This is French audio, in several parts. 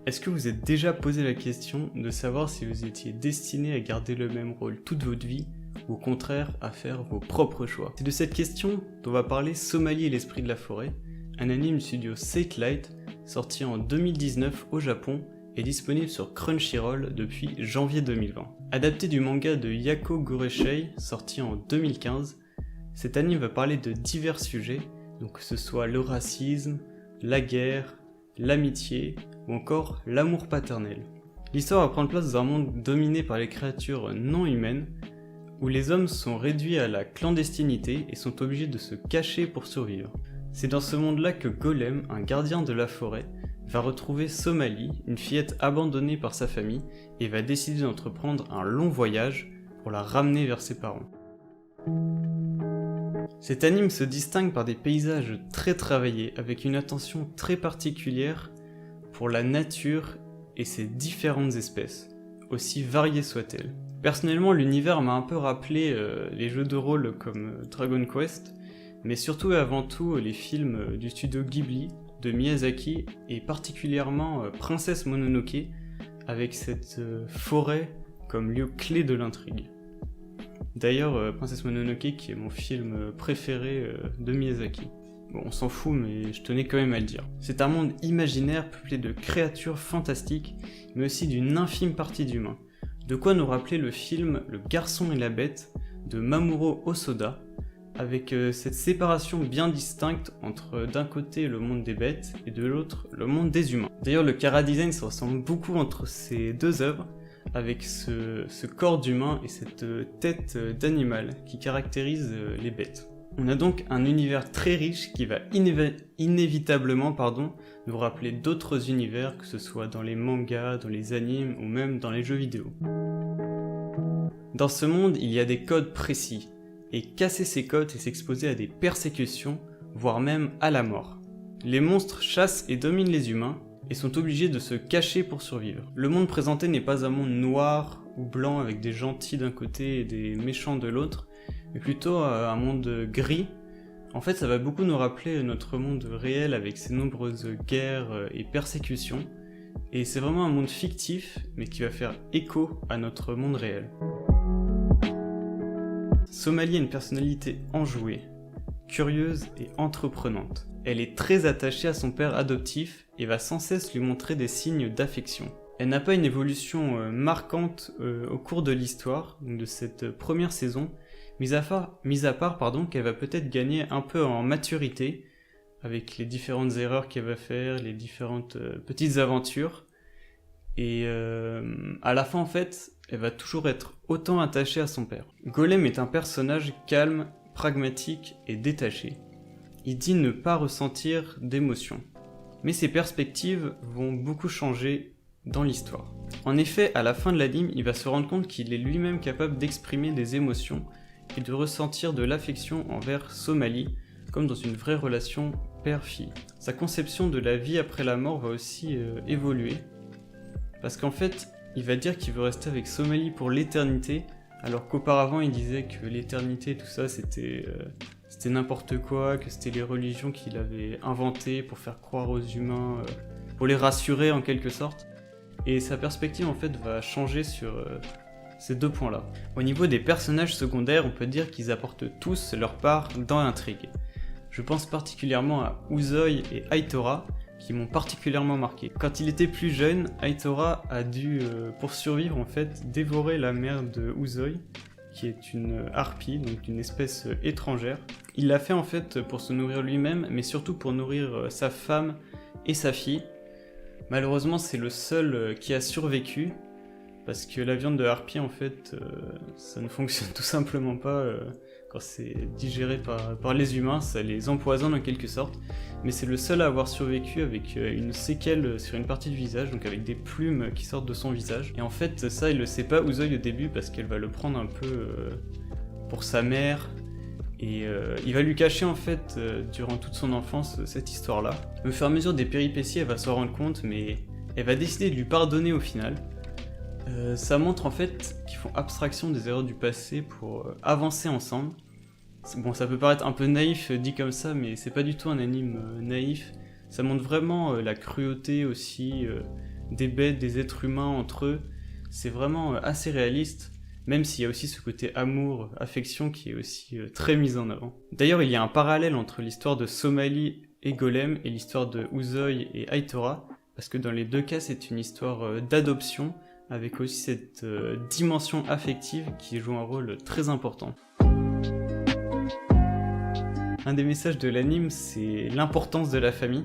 Est-ce que vous êtes déjà posé la question de savoir si vous étiez destiné à garder le même rôle toute votre vie, ou au contraire à faire vos propres choix? C'est de cette question dont va parler Somalie et l'esprit de la forêt, un anime du studio Satelight, sorti en 2019 au Japon et disponible sur Crunchyroll depuis janvier 2020. Adapté du manga de Yako Goreshei, sorti en 2015, cet anime va parler de divers sujets, donc que ce soit le racisme, la guerre, l'amitié ou encore l'amour paternel. L'histoire va prendre place dans un monde dominé par les créatures non humaines, où les hommes sont réduits à la clandestinité et sont obligés de se cacher pour survivre. C'est dans ce monde-là que Golem, un gardien de la forêt, va retrouver Somalie, une fillette abandonnée par sa famille, et va décider d'entreprendre un long voyage pour la ramener vers ses parents. Cet anime se distingue par des paysages très travaillés, avec une attention très particulière pour la nature et ses différentes espèces, aussi variées soient-elles. Personnellement, l'univers m'a un peu rappelé les jeux de rôle comme Dragon Quest, mais surtout et avant tout les films du studio Ghibli, de Miyazaki, et particulièrement Princesse Mononoke, avec cette forêt comme lieu clé de l'intrigue. D'ailleurs, Princesse Mononoke qui est mon film préféré de Miyazaki. Bon, on s'en fout, mais je tenais quand même à le dire. C'est un monde imaginaire peuplé de créatures fantastiques, mais aussi d'une infime partie d'humains. De quoi nous rappeler le film Le Garçon et la Bête de Mamoru Hosoda, avec cette séparation bien distincte entre d'un côté le monde des bêtes et de l'autre le monde des humains. D'ailleurs, le chara-design se ressemble beaucoup entre ces deux œuvres, avec ce corps d'humain et cette tête d'animal qui caractérise les bêtes. On a donc un univers très riche qui va inévitablement nous rappeler d'autres univers, que ce soit dans les mangas, dans les animes ou même dans les jeux vidéo. Dans ce monde, il y a des codes précis, et casser ces codes c'est s'exposer à des persécutions, voire même à la mort. Les monstres chassent et dominent les humains, et sont obligés de se cacher pour survivre. Le monde présenté n'est pas un monde noir ou blanc avec des gentils d'un côté et des méchants de l'autre, mais plutôt un monde gris. En fait, ça va beaucoup nous rappeler notre monde réel avec ses nombreuses guerres et persécutions, et c'est vraiment un monde fictif, mais qui va faire écho à notre monde réel. Somalie a une personnalité enjouée, curieuse et entreprenante. Elle est très attachée à son père adoptif et va sans cesse lui montrer des signes d'affection. Elle n'a pas une évolution marquante au cours de l'histoire, de cette première saison, mis à part qu'elle va peut-être gagner un peu en maturité, avec les différentes erreurs qu'elle va faire, les différentes petites aventures, et à la fin en fait, elle va toujours être autant attachée à son père. Golem est un personnage calme, pragmatique et détaché. Il dit ne pas ressentir d'émotions. Mais ses perspectives vont beaucoup changer dans l'histoire. En effet, à la fin de l'anime, il va se rendre compte qu'il est lui-même capable d'exprimer des émotions et de ressentir de l'affection envers Somalie, comme dans une vraie relation père-fille. Sa conception de la vie après la mort va aussi évoluer, parce qu'en fait, il va dire qu'il veut rester avec Somalie pour l'éternité, alors qu'auparavant il disait que l'éternité, tout ça, c'était n'importe quoi, que c'était les religions qu'il avait inventées pour faire croire aux humains, pour les rassurer en quelque sorte. Et sa perspective en fait va changer sur ces deux points-là. Au niveau des personnages secondaires, on peut dire qu'ils apportent tous leur part dans l'intrigue. Je pense particulièrement à Uzoy et Aitora, qui m'ont particulièrement marqué. Quand il était plus jeune, Aitora a dû, pour survivre en fait, dévorer la mère de Uzoy, qui est une harpie, donc une espèce étrangère. Il l'a fait en fait pour se nourrir lui-même, mais surtout pour nourrir sa femme et sa fille. Malheureusement, c'est le seul qui a survécu, parce que la viande de harpie en fait, ça ne fonctionne tout simplement pas quand c'est digéré par les humains, ça les empoisonne en quelque sorte. Mais c'est le seul à avoir survécu avec une séquelle sur une partie du visage, donc avec des plumes qui sortent de son visage. Et en fait, ça, il le sait pas Uzoy au début, parce qu'elle va le prendre un peu pour sa mère, et il va lui cacher en fait, durant toute son enfance, cette histoire-là. Au fur et à mesure des péripéties, elle va s'en rendre compte, mais elle va décider de lui pardonner au final. Ça montre en fait qu'ils font abstraction des erreurs du passé pour avancer ensemble. Bon, ça peut paraître un peu naïf dit comme ça, mais c'est pas du tout un anime naïf. Ça montre vraiment la cruauté aussi des bêtes, des êtres humains entre eux. C'est vraiment assez réaliste, même s'il y a aussi ce côté amour, affection qui est aussi très mis en avant. D'ailleurs, il y a un parallèle entre l'histoire de Somali et Golem et l'histoire de Uzoy et Aitora, parce que dans les deux cas, c'est une histoire d'adoption, avec aussi cette dimension affective qui joue un rôle très important. Un des messages de l'anime, c'est l'importance de la famille.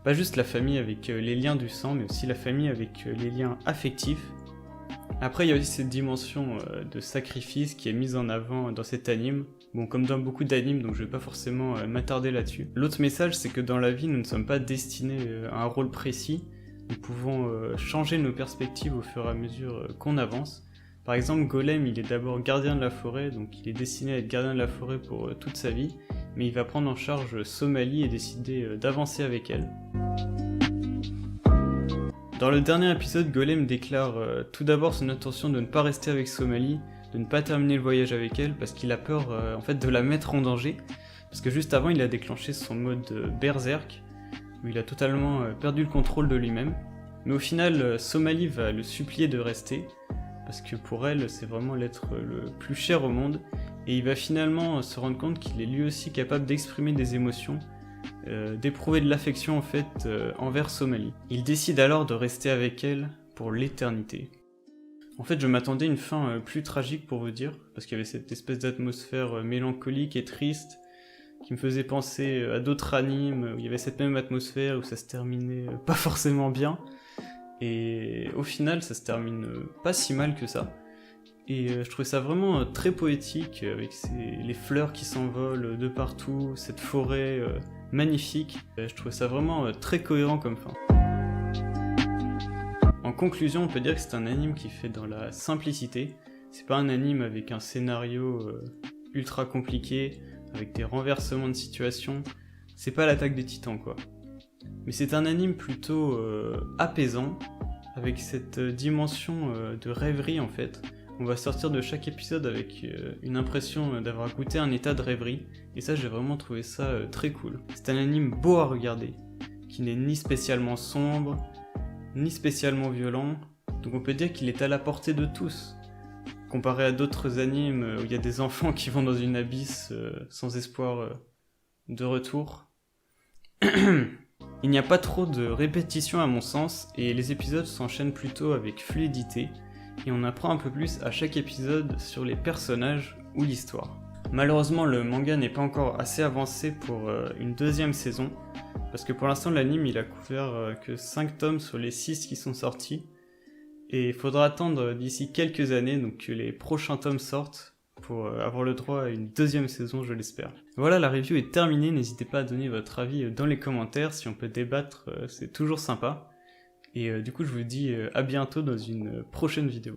Pas juste la famille avec les liens du sang, mais aussi la famille avec les liens affectifs. Après, il y a aussi cette dimension de sacrifice qui est mise en avant dans cet anime. Bon, comme dans beaucoup d'animes, donc je vais pas forcément m'attarder là-dessus. L'autre message, c'est que dans la vie, nous ne sommes pas destinés à un rôle précis. Nous pouvons changer nos perspectives au fur et à mesure qu'on avance. Par exemple, Golem, il est d'abord gardien de la forêt, donc il est destiné à être gardien de la forêt pour toute sa vie, mais il va prendre en charge Somali et décider d'avancer avec elle. Dans le dernier épisode, Golem déclare tout d'abord son intention de ne pas rester avec Somali, de ne pas terminer le voyage avec elle, parce qu'il a peur en fait de la mettre en danger, parce que juste avant il a déclenché son mode berserk, où il a totalement perdu le contrôle de lui-même. Mais au final, Somali va le supplier de rester, parce que pour elle, c'est vraiment l'être le plus cher au monde, et il va finalement se rendre compte qu'il est lui aussi capable d'exprimer des émotions, d'éprouver de l'affection en fait envers Somali. Il décide alors de rester avec elle pour l'éternité. En fait, je m'attendais à une fin plus tragique pour vous dire, parce qu'il y avait cette espèce d'atmosphère mélancolique et triste, qui me faisait penser à d'autres animes, où il y avait cette même atmosphère, où ça se terminait pas forcément bien. Et au final, ça se termine pas si mal que ça. Et je trouvais ça vraiment très poétique, avec les fleurs qui s'envolent de partout, cette forêt magnifique. Je trouvais ça vraiment très cohérent comme fin. En conclusion, on peut dire que c'est un anime qui fait dans la simplicité. C'est pas un anime avec un scénario ultra compliqué, avec des renversements de situation. C'est pas l'Attaque des Titans, quoi. Mais c'est un anime plutôt apaisant, avec cette dimension de rêverie en fait. On va sortir de chaque épisode avec une impression d'avoir goûté un état de rêverie, et ça j'ai vraiment trouvé ça très cool. C'est un anime beau à regarder, qui n'est ni spécialement sombre, ni spécialement violent, donc on peut dire qu'il est à la portée de tous. Comparé à d'autres animes où il y a des enfants qui vont dans une abysse sans espoir de retour. Il n'y a pas trop de répétitions à mon sens, et les épisodes s'enchaînent plutôt avec fluidité, et on apprend un peu plus à chaque épisode sur les personnages ou l'histoire. Malheureusement, le manga n'est pas encore assez avancé pour une deuxième saison, parce que pour l'instant l'anime il a couvert que 5 tomes sur les 6 qui sont sortis, et il faudra attendre d'ici quelques années donc que les prochains tomes sortent pour avoir le droit à une deuxième saison, je l'espère. Voilà, la review est terminée, n'hésitez pas à donner votre avis dans les commentaires, si on peut débattre, c'est toujours sympa. Et du coup, je vous dis à bientôt dans une prochaine vidéo.